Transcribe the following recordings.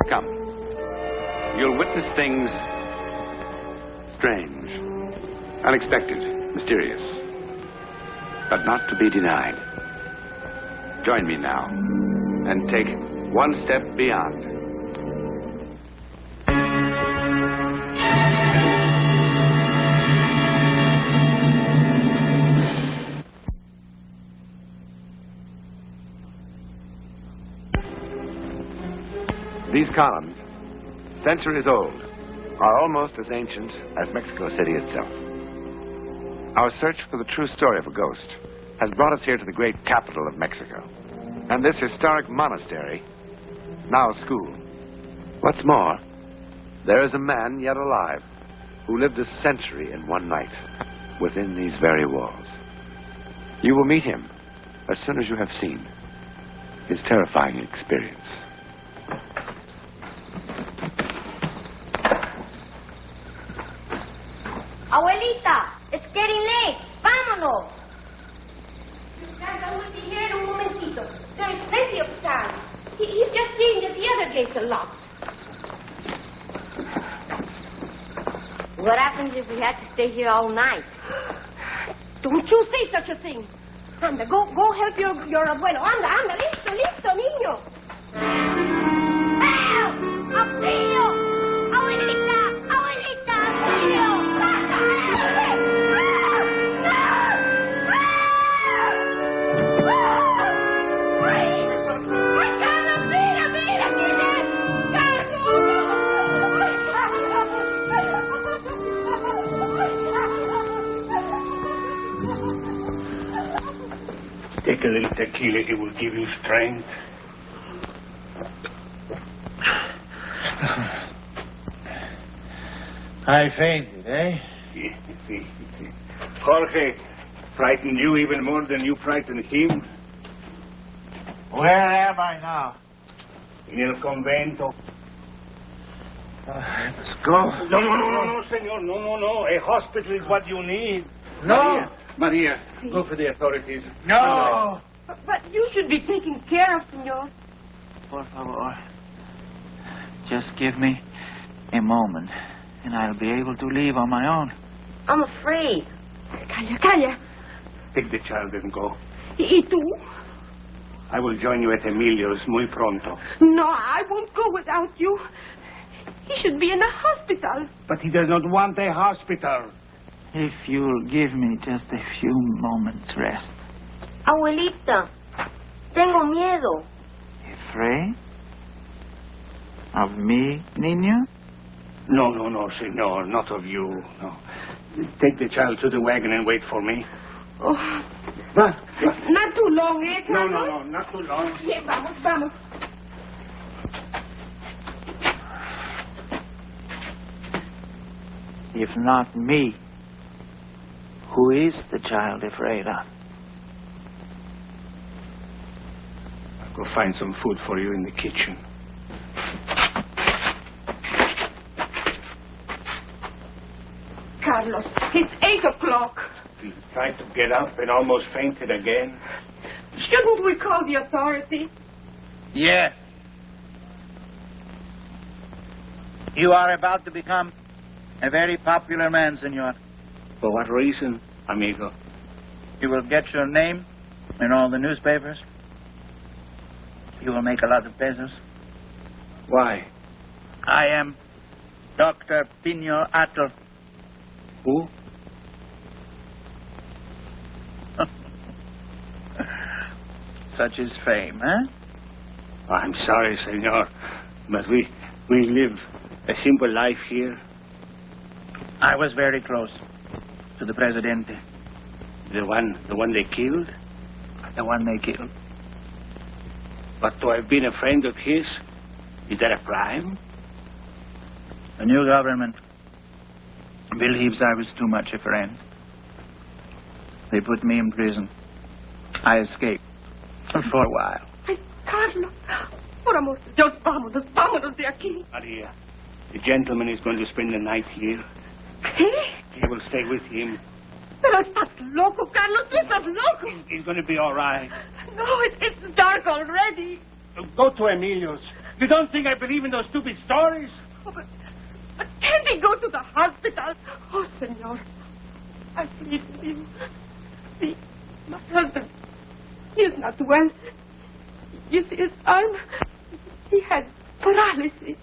Come. You'll witness things strange, unexpected, mysterious, but not to be denied. Join me now and take one step beyond. These columns, centuries old, are almost as ancient as Mexico City itself. Our search for the true story of a ghost has brought us here to the great capital of Mexico. And this historic monastery, now a school. What's more, there is a man yet alive who lived a century in one night within these very walls. You will meet him as soon as you have seen his terrifying experience. Abuelita, it's getting late. Vámonos. I will be here in un momentito. There is plenty of time. He's just seeing that the other gates are locked. What happens if we had to stay here all night? Don't you say such a thing. Anda, go help your abuelo. Anda, listo, niño. Help! Auxilio! Abuelita, auxilio! Take a little tequila, it will give you strength. I fainted, eh? See. Jorge frightened you even more than you frightened him. Where am I now? In el convento. Let's go. No, senor. No. A hospital is what you need. No. Maria, go for the authorities. No. But you should be taken care of, senor. Por favor. Just give me a moment, and I'll be able to leave on my own. I'm afraid. Calla. Take the child and go. ¿Y tú? I will join you at Emilio's muy pronto. No, I won't go without you. He should be in a hospital. But he does not want a hospital. If you'll give me just a few moments' rest. Abuelita, tengo miedo. Afraid? Of me, niño? No, senor, not of you. No. Take the child to the wagon and wait for me. Oh, not too long, eh, Carlos? No, not too long. Yeah, vamos. If not me, who is the child afraid of? I'll go find some food for you in the kitchen. Carlos, it's 8 o'clock. He tried to get up and almost fainted again. Shouldn't we call the authorities? Yes. You are about to become a very popular man, senor. For what reason, amigo? You will get your name in all the newspapers. You will make a lot of pesos. Why? I am Dr. Pino Atl. Who? Such is fame, eh? Oh, I'm sorry, senor, but we live a simple life here. I was very close to the Presidente. The one they killed? The one they killed. But to have been a friend of his, is that a crime? The new government believes I was too much a friend. They put me in prison. I escaped for a while. Ay, Carlos, por amor de Dios, vámonos de aquí. Maria, the gentleman is going to spend the night here. ¿Qué? He will stay with him. Pero estás loco, Carlos, tú estás loco. He's going to be all right. No, it's dark already. Go to Emilio's. You don't think I believe in those stupid stories? Oh, but can't he go to the hospital? Oh, senor, I plead with you. See, my husband, he is not well. You see his arm? He has paralysis.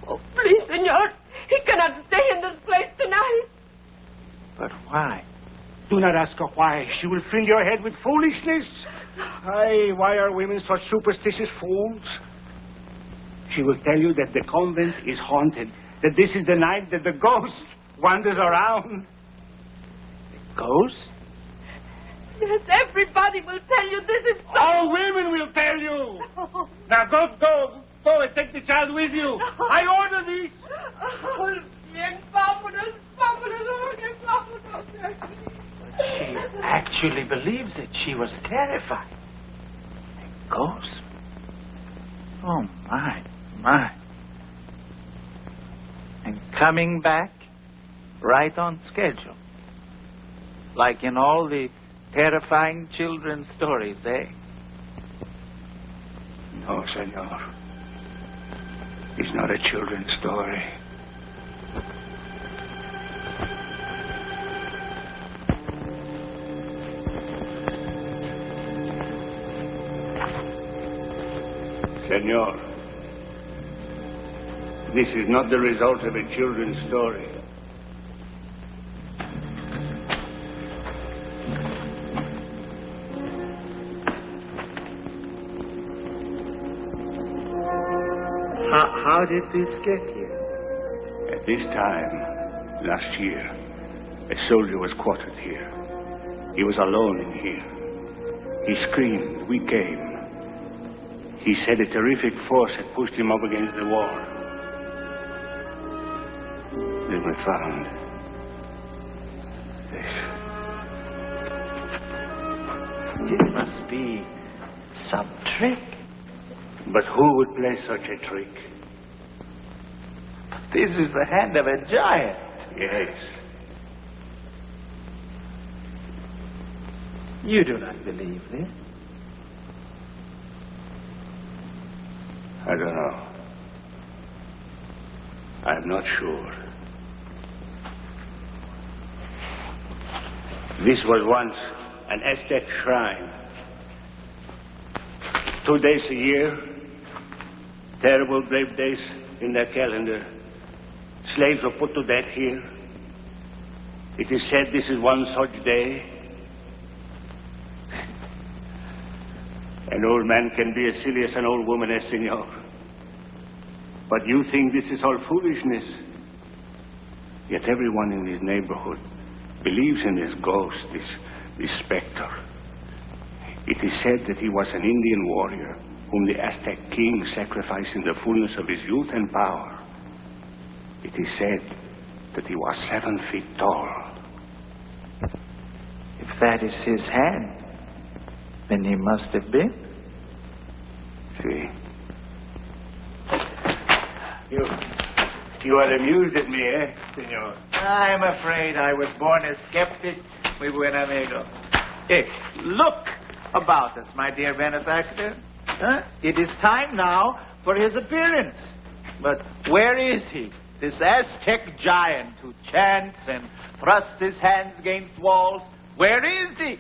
Oh, please, senor, he cannot stay in this place tonight. But why? Do not ask her why. She will fill your head with foolishness. Aye, why are women such superstitious fools? She will tell you that the convent is haunted, that this is the night that the ghost wanders around. The ghost? Yes, everybody will tell you this is so. All women will tell you. Now go and take the child with you. I order this. Oh, bien, vámonos, vámonos, bien, vámonos. She actually believes it. She was terrified. A ghost? Oh, my. And coming back right on schedule. Like in all the terrifying children's stories, eh? No, senor. It's not a children's story. Senor, this is not the result of a children's story. How did this get here? At this time, last year, a soldier was quartered here. He was alone in here. He screamed. We came. He said a terrific force had pushed him up against the wall. Then we found this. It must be some trick. But who would play such a trick? This is the hand of a giant. Yes. You do not believe this? I don't know. I'm not sure. This was once an Aztec shrine. 2 days a year, terrible brave days in their calendar. Slaves were put to death here. It is said this is one such day. An old man can be as silly as an old woman, senor. But you think this is all foolishness. Yet everyone in this neighborhood believes in this ghost, this specter. It is said that he was an Indian warrior whom the Aztec king sacrificed in the fullness of his youth and power. It is said that he was 7 feet tall. If that is his hand, then he must have been. See? You are amused at me, eh, senor? I'm afraid I was born a skeptic, muy buen amigo. Hey, look about us, my dear benefactor. Huh? It is time now for his appearance. But where is he? This Aztec giant who chants and thrusts his hands against walls. Where is he?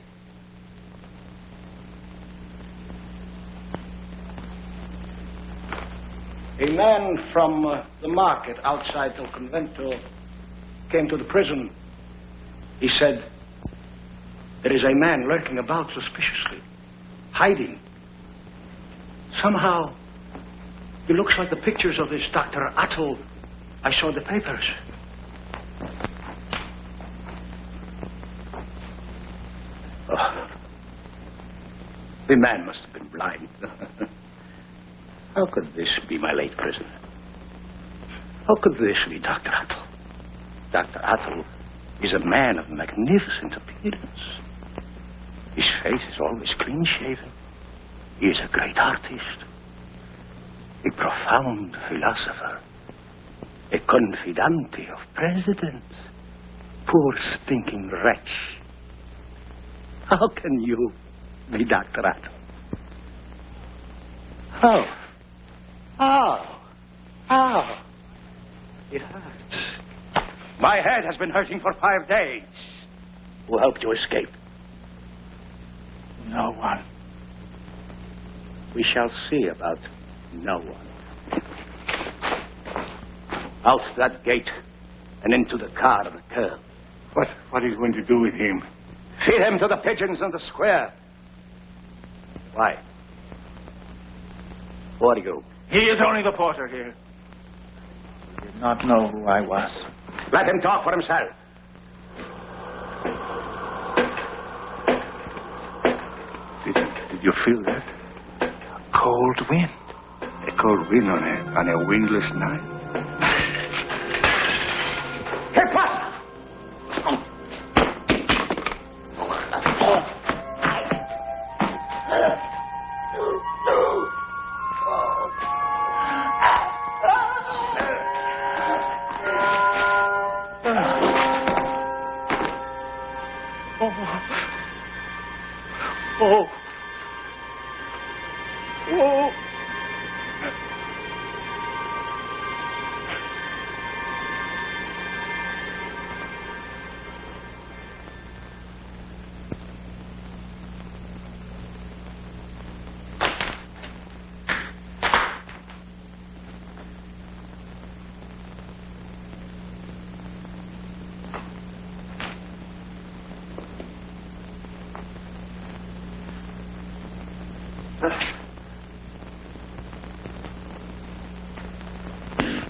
A man from the market outside El Convento came to the prison. He said, there is a man lurking about suspiciously, hiding. Somehow, he looks like the pictures of this Dr. Atl I saw in the papers. Oh, the man must have been blind. How could this be my late prisoner? How could this be Dr. Atl? Dr. Atl is a man of magnificent appearance. His face is always clean-shaven. He is a great artist, a profound philosopher, a confidante of presidents. Poor stinking wretch. How can you be Dr. Atl? Ow. It hurts. My head has been hurting for 5 days. Who helped you escape? No one. We shall see about no one. Out that gate and into the car on the curb. What are you going to do with him? Feed him to the pigeons in the square. Why? Who are you? He is only the porter here. He did not know who I was. Let him talk for himself. Did you feel that? Cold wind. A cold wind on a windless night? ¿Qué pasa?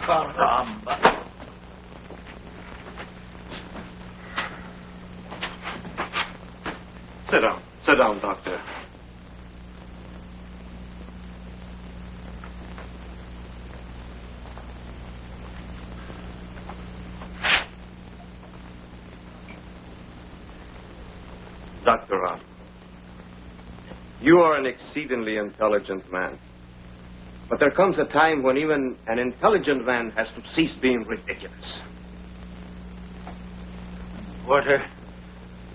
Caramba. Sit down, Doctor. Dr. Robb, you are an exceedingly intelligent man. But there comes a time when even an intelligent man has to cease being ridiculous. Porter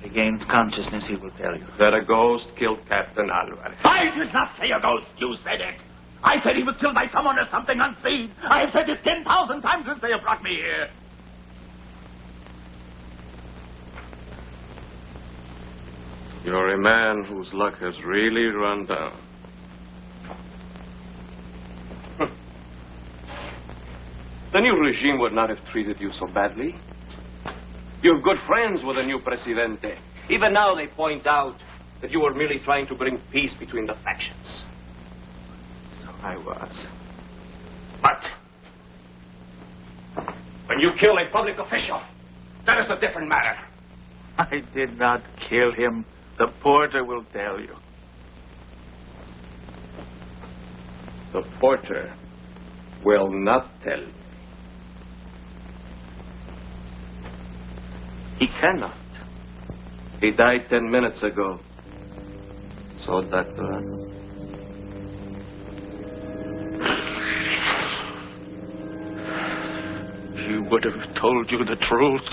regains consciousness, he will tell you. That a ghost killed Captain Alvarez. I did not say a ghost. You said it. I said he was killed by someone or something unseen. I have said this 10,000 times since they have brought me here. You're a man whose luck has really run down. The new regime would not have treated you so badly. You're good friends with the new Presidente. Even now they point out that you were merely trying to bring peace between the factions. So I was. But when you kill a public official, that is a different matter. I did not kill him. The porter will tell you. The porter will not tell you. He cannot. He died 10 minutes ago. So, Doctor. He would have told you the truth.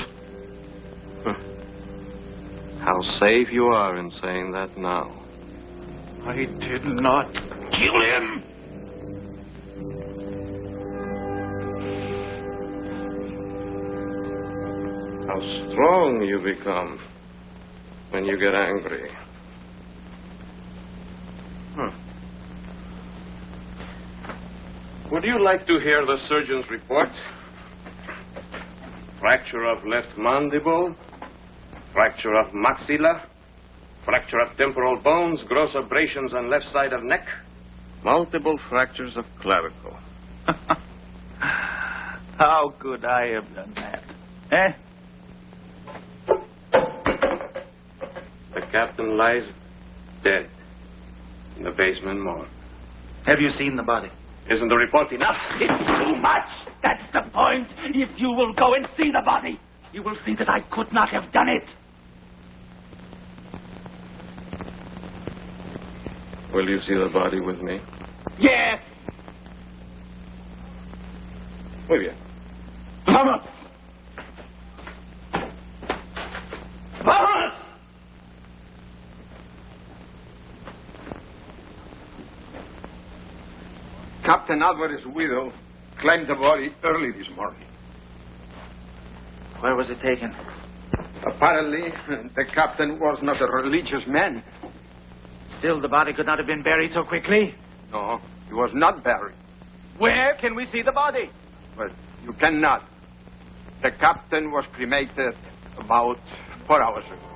How safe you are in saying that now. I did not kill him. How strong you become when you get angry. Would you like to hear the surgeon's report? Fracture of left mandible, fracture of maxilla, fracture of temporal bones, gross abrasions on left side of neck, multiple fractures of clavicle. How could I have done that? Eh? The captain lies dead in the basement morgue. Have you seen the body? Isn't the report enough? It's too much. That's the point. If you will go and see the body, you will see that I could not have done it. Will you see the body with me? Yes. Muy bien. Vamos. Vamos. Captain Alvarez's widow claimed the body early this morning. Where was it taken? Apparently, the captain was not a religious man. Still, the body could not have been buried so quickly. No, he was not buried. Where can we see the body? Well, you cannot. The captain was cremated about 4 hours ago.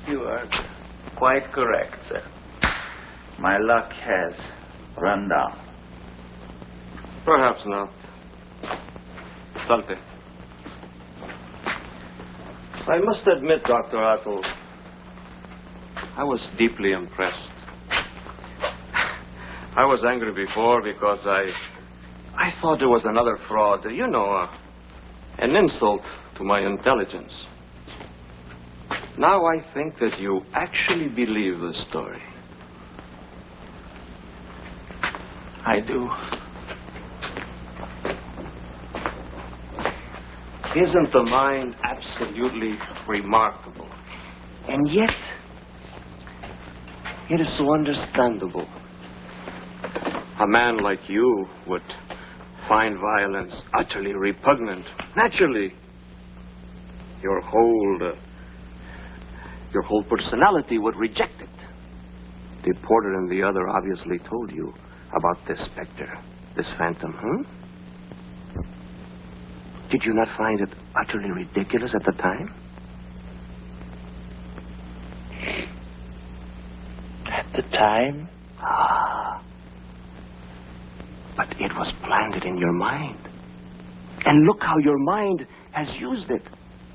You are quite correct, sir. My luck has run down. Perhaps not. Salte. I must admit, Dr. Atl, I was deeply impressed. I was angry before because I thought it was another fraud. You know, an insult to my intelligence. Now I think that you actually believe the story. I do. Isn't the mind absolutely remarkable? And yet, it is so understandable. A man like you would find violence utterly repugnant. Naturally, your whole personality would reject it. The porter and the other obviously told you about this specter, this phantom, Did you not find it utterly ridiculous at the time? At the time? Ah. But it was planted in your mind. And look how your mind has used it.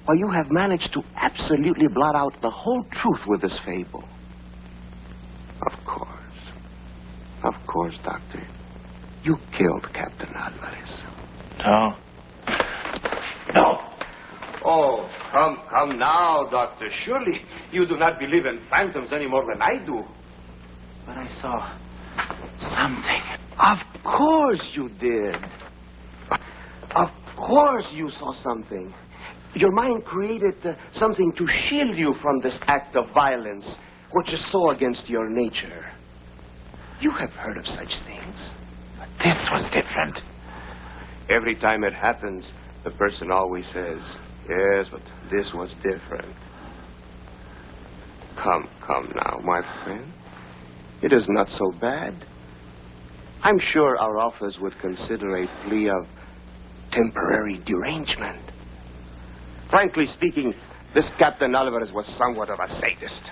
Why, you have managed to absolutely blot out the whole truth with this fable. Of course, Doctor. You killed Captain Alvarez. No. No. Oh, come now, Doctor. Surely you do not believe in phantoms any more than I do. But I saw something. Of course you did. Of course you saw something. Your mind created something to shield you from this act of violence, which is so against your nature. You have heard of such things. But this was different. Every time it happens, the person always says, yes, but this was different. Come now, my friend. It is not so bad. I'm sure our office would consider a plea of temporary derangement. Frankly speaking, this Captain Alvarez was somewhat of a sadist.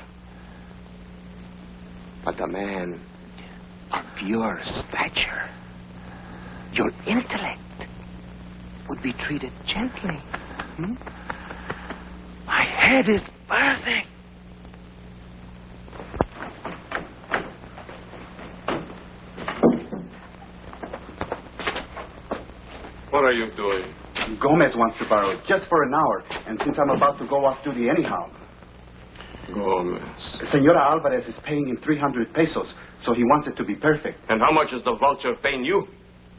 But a man of your stature, your intellect, would be treated gently. My head is buzzing. What are you doing? Gomez wants to borrow it just for an hour, and since I'm about to go off duty anyhow. Gomez. Senora Alvarez is paying him 300 pesos, so he wants it to be perfect. And how much is the vulture paying you?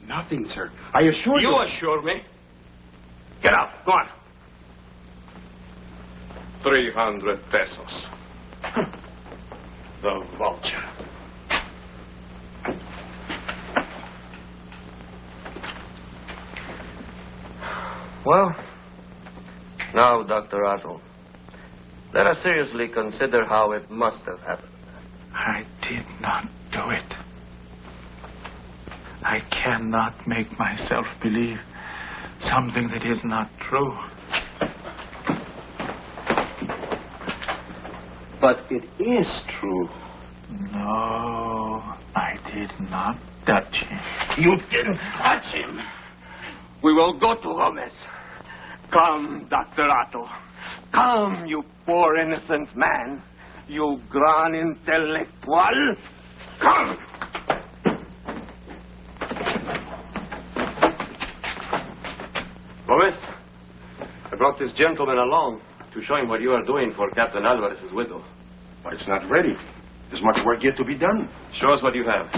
Nothing, sir. I assure you... You assure me? Get out. Go on. 300 pesos. The vulture. Well, now, Dr. Atl, let us seriously consider how it must have happened. I did not do it. I cannot make myself believe something that is not true. But it is true. No, I did not touch him. You didn't touch him. We will go to Gomez. Come, Dr. Atl. Come, you poor innocent man. You gran intellectual. Come! Gomez, I brought this gentleman along to show him what you are doing for Captain Alvarez's widow. But it's not ready. There's much work yet to be done. Show us what you have.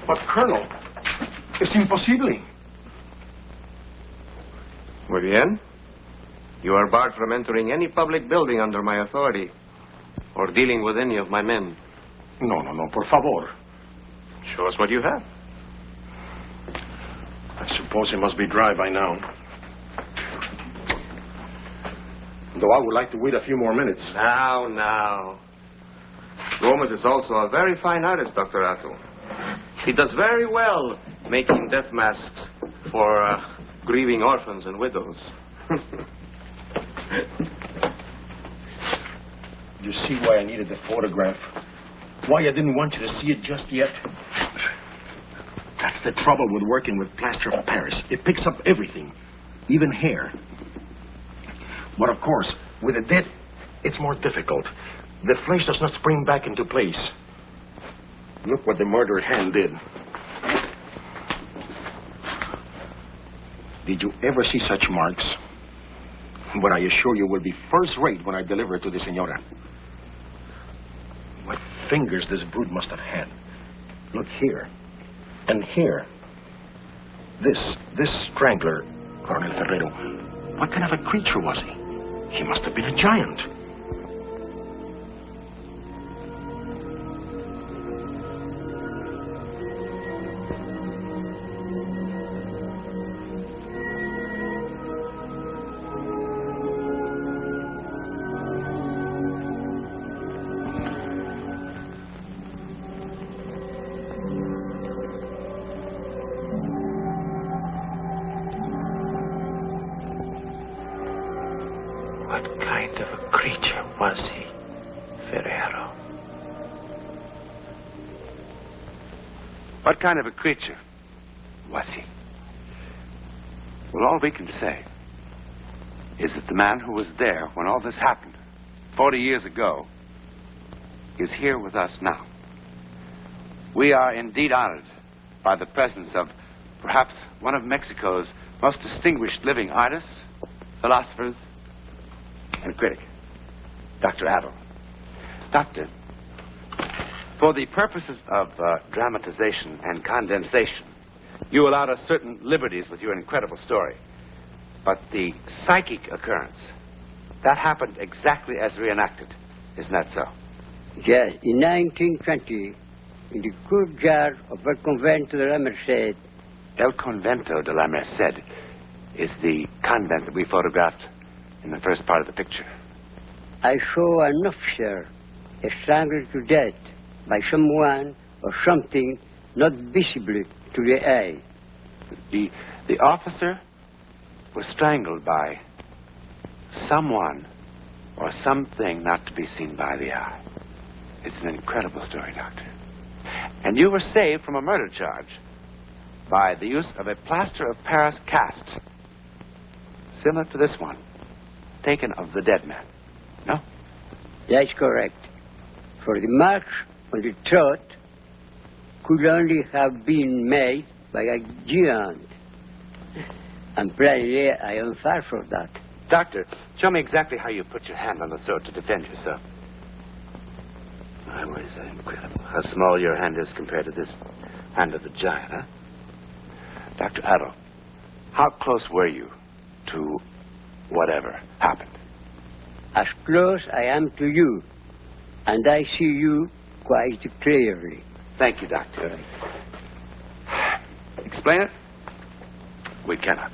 But, Colonel, it's impossible. Muy bien. You are barred from entering any public building under my authority or dealing with any of my men. No, por favor. Show us what you have. I suppose he must be dry by now. Though I would like to wait a few more minutes. Now. Gomez is also a very fine artist, Dr. Atto. He does very well making death masks for grieving orphans and widows. You see why I needed the photograph? Why I didn't want you to see it just yet? That's the trouble with working with plaster of Paris. It picks up everything, even hair. But of course, with the dead, it's more difficult. The flesh does not spring back into place. Look what the murdered hand did. Did you ever see such marks? But I assure you will be first rate when I deliver it to the senora. What fingers this brute must have had. Look here. And here. This strangler, Colonel Ferrero. What kind of a creature was he? He must have been a giant. What kind of a creature was he, Ferrero? What kind of a creature was he? Well, all we can say is that the man who was there when all this happened 40 years ago is here with us now. We are indeed honored by the presence of perhaps one of Mexico's most distinguished living artists, philosophers, and critic, Dr. Atto. Doctor, for the purposes of dramatization and condensation, you allowed us certain liberties with your incredible story. But the psychic occurrence, that happened exactly as reenacted. Isn't that so? Yes, in 1920, in the courtyard of El Convento de la Merced. El Convento de la Merced is the convent that we photographed in the first part of the picture. I saw an officer strangled to death by someone or something not visible to the eye. The officer was strangled by someone or something not to be seen by the eye. It's an incredible story, Doctor. And you were saved from a murder charge by the use of a plaster of Paris cast, similar to this one, taken of the dead man. No? That's correct. For the marks on the throat could only have been made by a giant. And plainly, I am far from that. Doctor, show me exactly how you put your hand on the throat to defend yourself. My word, is that incredible. How small your hand is compared to this hand of the giant, huh? Dr. Atto, how close were you to whatever happened? As close I am to you, and I see you quite clearly. Thank you, Doctor. Explain it? We cannot.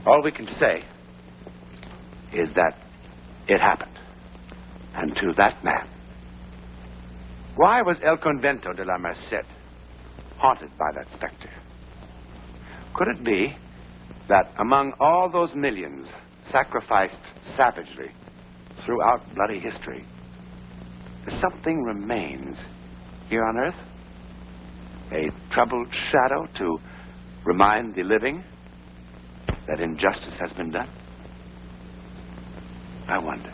All we can say is that it happened, and to that man. Why was El Convento de la Merced haunted by that specter? Could it be that among all those millions sacrificed savagely throughout bloody history, something remains here on Earth? A troubled shadow to remind the living that injustice has been done? I wonder.